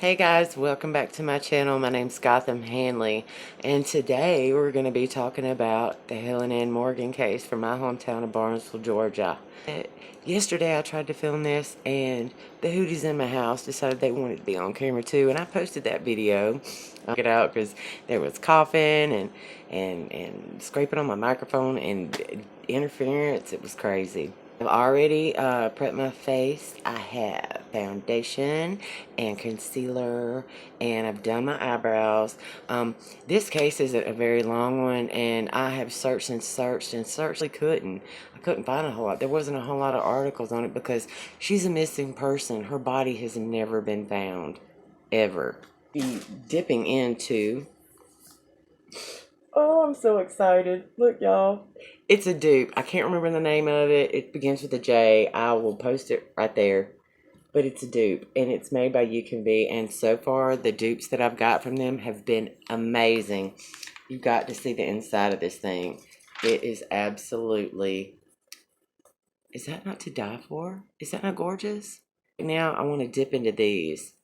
Hey guys, welcome back to my channel. My name's Gotham Hanley, and today we're going to be talking about the Helen and Morgan case from my hometown of Barnesville, Georgia. Yesterday I tried to film this, and the hooties in my house decided they wanted to be on camera too, and I posted that video. I get out because there was coughing and scraping on my microphone and interference. It was crazy. I've already prepped my face. I have foundation and concealer, and I've done my eyebrows. This case is a very long one, and I have searched and searched and searched. I couldn't find a whole lot. There wasn't a whole lot of articles on it because she's a missing person. Her body has never been found, ever. Be dipping into. Oh, I'm so excited. Look, y'all. It's a dupe. I can't remember the name of it. It begins with a J. I will post it right there. But it's a dupe, and it's made by UConv. And so far, the dupes that I've got from them have been amazing. You've got to see the inside of this thing. It is absolutely... Is that not to die for? Is that not gorgeous? Now, I want to dip into these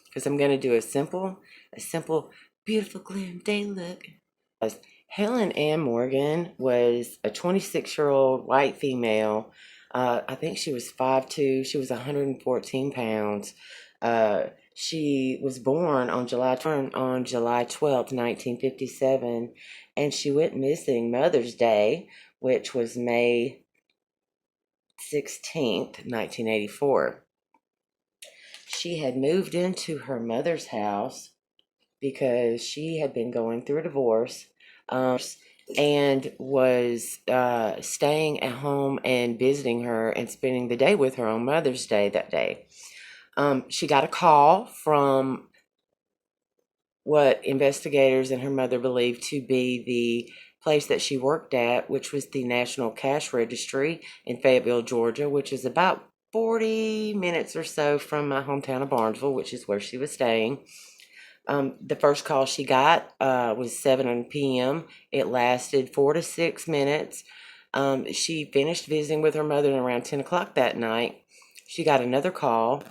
because I'm going to do a simple, beautiful glam day look. Helen Ann Morgan was a 26-year-old white female. I think she was 5'2". She was 114 pounds. She was born on July 12th, 1957, and she went missing Mother's Day, which was May 16th, 1984. She had moved into her mother's house because she had been going through a divorce, and was staying at home and visiting her and spending the day with her on Mother's Day that day. She got a call from what investigators and her mother believed to be the place that she worked at, which was the National Cash Registry in Fayetteville, Georgia, which is about 40 minutes or so from my hometown of Barnesville, which is where she was staying. The first call she got was 7 p.m. It lasted 4 to 6 minutes. She finished visiting with her mother around 10 o'clock that night. She got another call,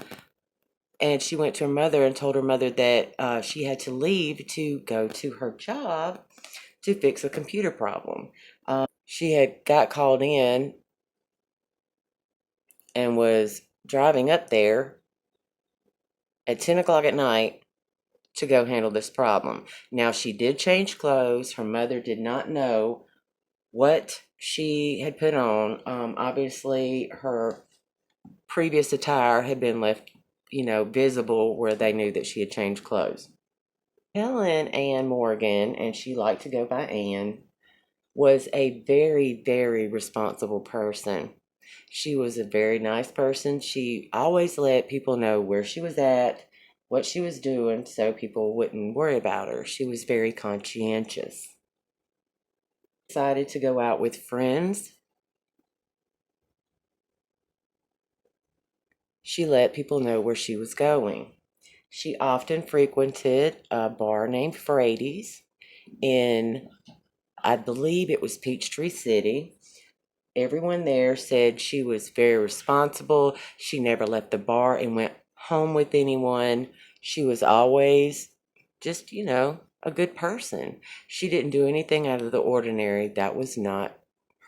and she went to her mother and told her mother that she had to leave to go to her job to fix a computer problem. She had got called in and was driving up there at 10 o'clock at night to go handle this problem. Now, she did change clothes. Her mother did not know what she had put on. Obviously, her previous attire had been left, visible where they knew that she had changed clothes. Helen Ann Morgan, and she liked to go by Ann, was a very, very responsible person. She was a very nice person. She always let people know where she was at, what she was doing, so people wouldn't worry about her. She was very conscientious. Decided to go out with friends. She let people know where she was going. She often frequented a bar named Frady's in, I believe it was Peachtree City. Everyone there said she was very responsible. She never left the bar and went home with anyone. She was always just, a good person. She didn't do anything out of the ordinary. That was not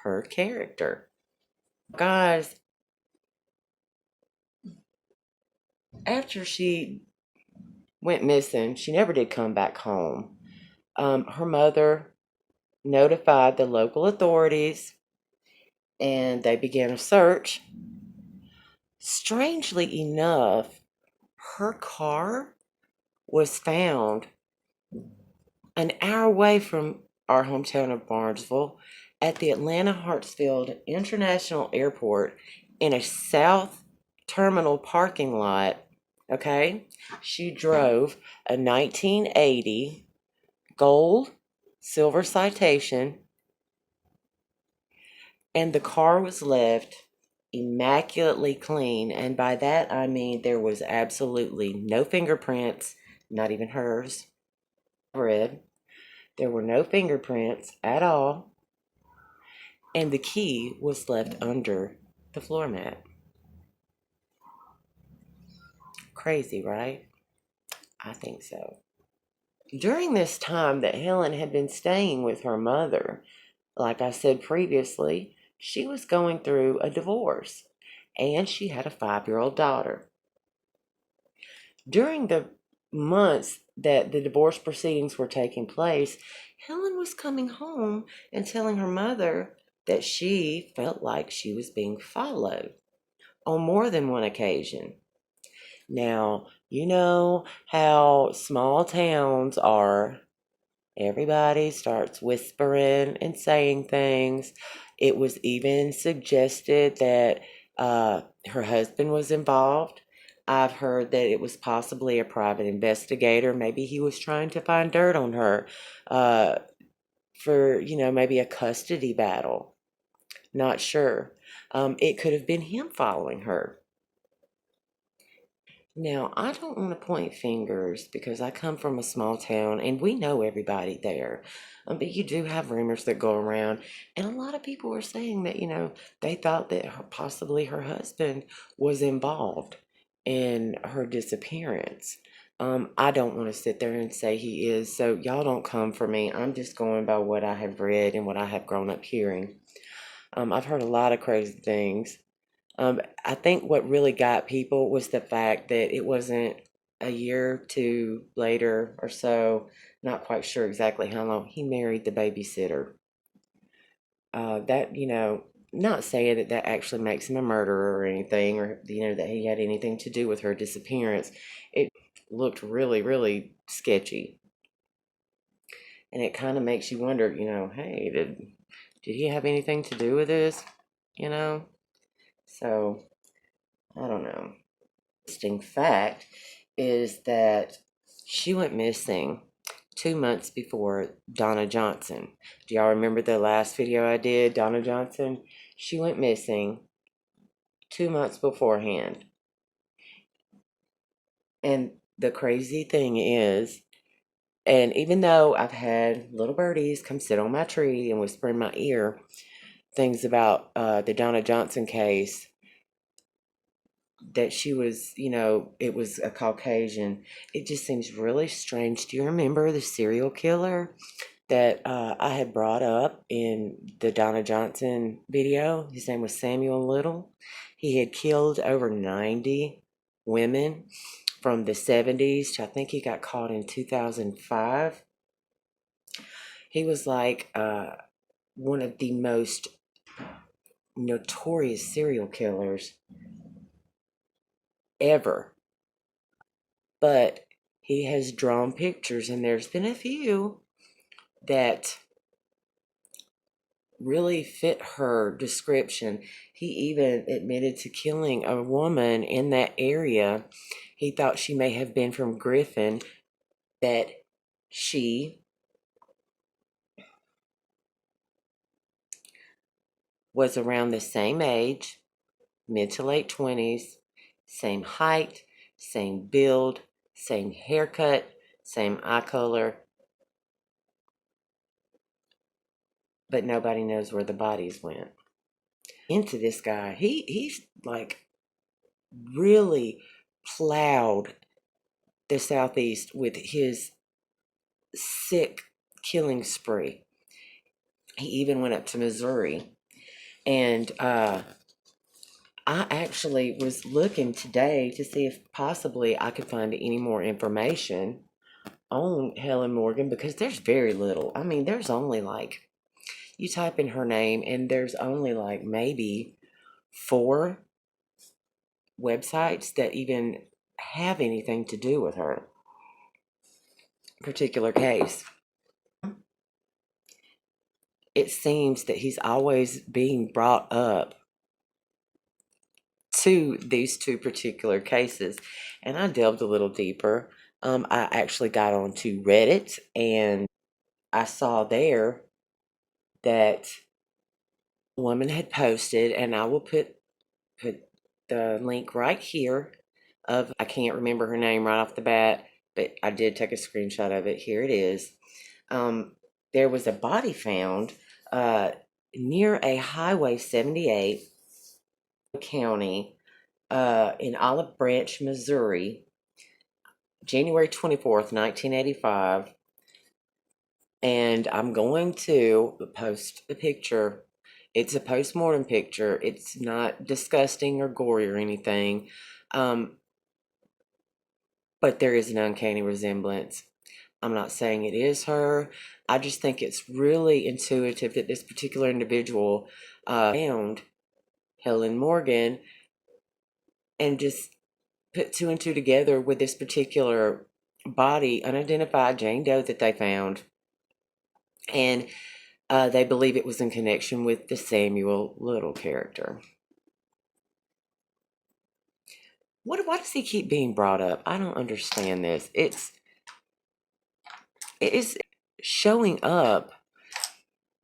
her character. Guys, after she went missing, she never did come back home. Her mother notified the local authorities, and they began a search. Strangely enough, her car was found an hour away from our hometown of Barnesville at the Atlanta Hartsfield International Airport in a south terminal parking lot. Okay, she drove a 1980 gold silver Citation, and the car was left immaculately clean. And by that I mean there was absolutely no fingerprints, not even hers. Red. There were no fingerprints at all, and the key was left under the floor mat. Crazy, right? I think so. During this time that Helen had been staying with her mother, like I said previously, she was going through a divorce and she had a 5-year-old daughter. During the months that the divorce proceedings were taking place, Helen was coming home and telling her mother that she felt like she was being followed on more than one occasion. Now, you know how small towns are. Everybody starts whispering and saying things. It was even suggested that her husband was involved. I've heard that it was possibly a private investigator. Maybe he was trying to find dirt on her uh, for, maybe a custody battle. Not sure. It could have been him following her. Now, I don't want to point fingers because I come from a small town and we know everybody there. But you do have rumors that go around, and a lot of people are saying that, they thought that possibly her husband was involved in her disappearance. I don't want to sit there and say he is, so y'all don't come for me. I'm just going by what I have read and what I have grown up hearing. I've heard a lot of crazy things. I think what really got people was the fact that it wasn't a year or two later or so, not quite sure exactly how long, he married the babysitter. That, not saying that that actually makes him a murderer or anything, or, that he had anything to do with her disappearance. It looked really, really sketchy. And it kind of makes you wonder, hey, did he have anything to do with this? You know? So, I don't know. Interesting fact is that she went missing 2 months before Donna Johnson. Do y'all remember the last video I did, Donna Johnson? She went missing 2 months beforehand. And the crazy thing is, and even though I've had little birdies come sit on my tree and whisper in my ear things about the Donna Johnson case, that she was, it was a Caucasian. It just seems really strange. Do you remember the serial killer that I had brought up in the Donna Johnson video? His name was Samuel Little. He had killed over 90 women from the 70s to I think he got caught in 2005. He was like one of the most notorious serial killers ever. But he has drawn pictures, and there's been a few that really fit her description. He even admitted to killing a woman in that area. He thought she may have been from Griffin, that she was around the same age, mid to late 20s, same height, same build, same haircut, same eye color, but nobody knows where the bodies went. Into this guy, he's like really plowed the Southeast with his sick killing spree. He even went up to Missouri. And I actually was looking today to see if possibly I could find any more information on Helen Morgan, because there's very little. I mean, there's only like, you type in her name and there's only like maybe 4 websites that even have anything to do with her particular case. It seems that he's always being brought up to these 2 particular cases. And I delved a little deeper. I actually got onto Reddit and I saw there that a woman had posted, and I will put the link right here of, I can't remember her name right off the bat, but I did take a screenshot of it. Here it is. There was a body found near a Highway 78 county in Olive Branch, Missouri. January 24th, 1985. And I'm going to post a picture. It's a post-mortem picture. It's not disgusting or gory or anything. Um, but there is an uncanny resemblance. I'm not saying it is her. I just think it's really intuitive that this particular individual found Helen Morgan and just put two and two together with this particular body, unidentified Jane Doe that they found. And they believe it was in connection with the Samuel Little character. Why does he keep being brought up? I don't understand this. It's showing up,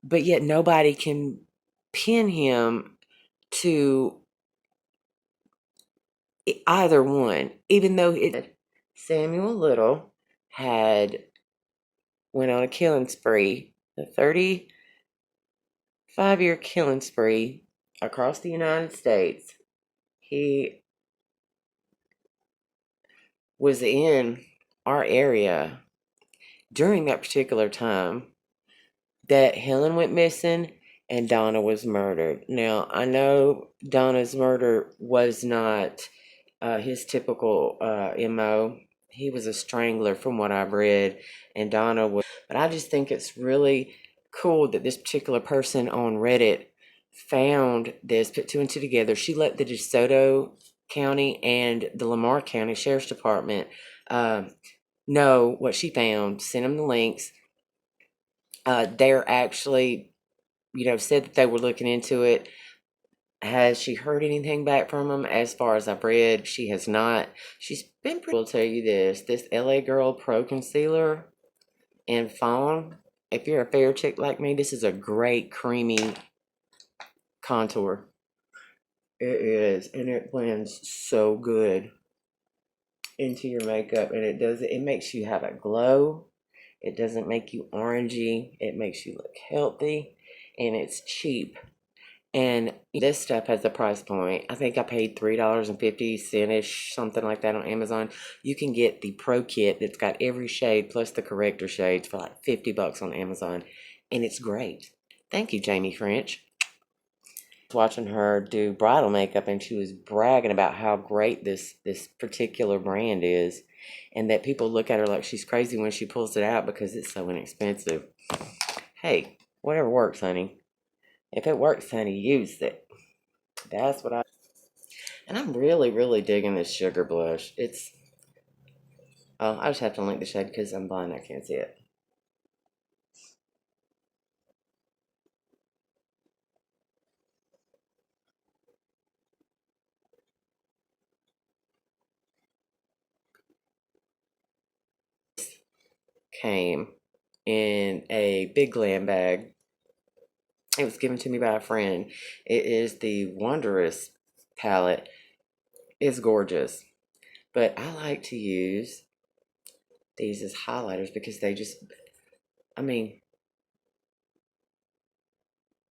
but yet nobody can pin him to either one, even though Samuel Little had went on a killing spree, a 35-year killing spree across the United States. He was in our area during that particular time that Helen went missing and Donna was murdered. Now, I know Donna's murder was not his typical MO. He was a strangler from what I've read, and Donna was. But I just think it's really cool that this particular person on Reddit found this, put two and two together. She let the DeSoto County and the Lamar County Sheriff's Department know what she found, sent them the links. They're actually, said that they were looking into it. Has she heard anything back from them? As far as I've read, she has not. She's been pretty. Will tell you this LA Girl Pro Concealer in Fawn. If you're a fair chick like me, this is a great creamy contour. It is, and it blends so good into your makeup, and it makes you have a glow. It doesn't make you orangey. It makes you look healthy, and it's cheap. And this stuff has a price point. I think I paid $3.50-ish, something like that on Amazon. You can get the Pro Kit that's got every shade plus the corrector shades for like $50 on Amazon. And it's great. Thank you, Jamie French. I was watching her do bridal makeup, and she was bragging about how great this particular brand is, and that people look at her like she's crazy when she pulls it out because it's so inexpensive. Hey, whatever works, honey. If it works, honey, use it. That's what I. And I'm really, really digging this sugar blush. Oh, I just have to link the shade because I'm blind. I can't see it. Came in a big glam bag. It was given to me by a friend. It is the Wondrous palette. It's gorgeous. But I like to use these as highlighters because they just, I mean,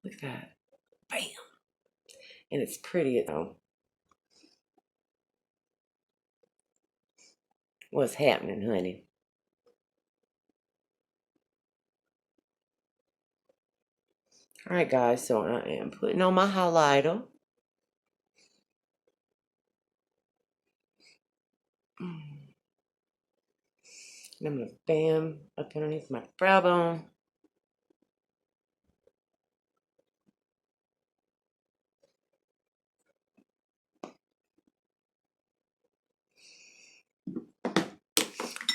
look at that. Bam! And it's pretty, What's happening, honey? Alright, guys, so I am putting on my highlighter. And I'm going to bam up underneath my brow bone.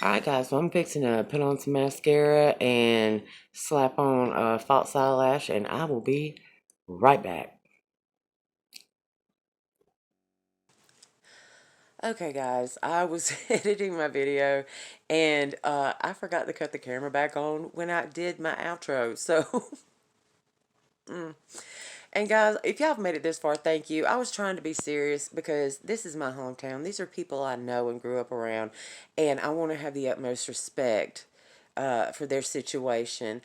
Alright, guys, so I'm fixing to put on some mascara and slap on a false eyelash, and I will be right back. Okay, guys, I was editing my video, and I forgot to cut the camera back on when I did my outro, so... And guys, if y'all have made it this far, thank you. I was trying to be serious because this is my hometown. These are people I know and grew up around, and I want to have the utmost respect for their situation.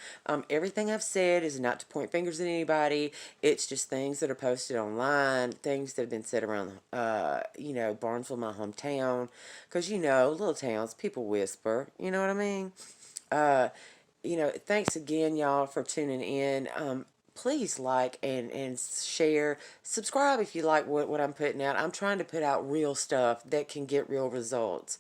Everything I've said is not to point fingers at anybody. It's just things that are posted online, things that have been said around, Barnesville, my hometown. Because, little towns, people whisper. You know what I mean? Uh, Thanks again, y'all, for tuning in. Please like and share. Subscribe if you like what I'm putting out. I'm trying to put out real stuff that can get real results.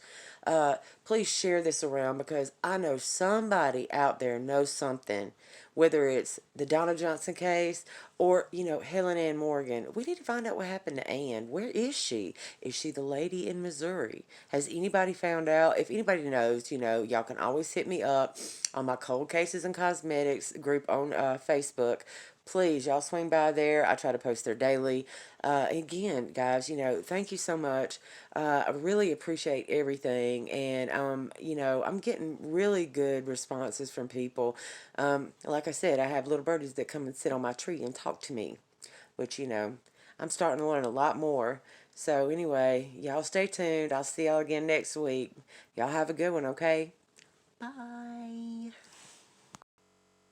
Please share this around because I know somebody out there knows something, whether it's the Donna Johnson case or, Helen Ann Morgan. We need to find out what happened to Ann. Where is she? Is she the lady in Missouri? Has anybody found out? If anybody knows, y'all can always hit me up on my Cold Cases and Cosmetics group on Facebook. Please, y'all swing by there. I try to post there daily. Again, guys, thank you so much. I really appreciate everything. And, I'm getting really good responses from people. Like I said, I have little birdies that come and sit on my tree and talk to me, which, I'm starting to learn a lot more. So, anyway, y'all stay tuned. I'll see y'all again next week. Y'all have a good one, okay? Bye.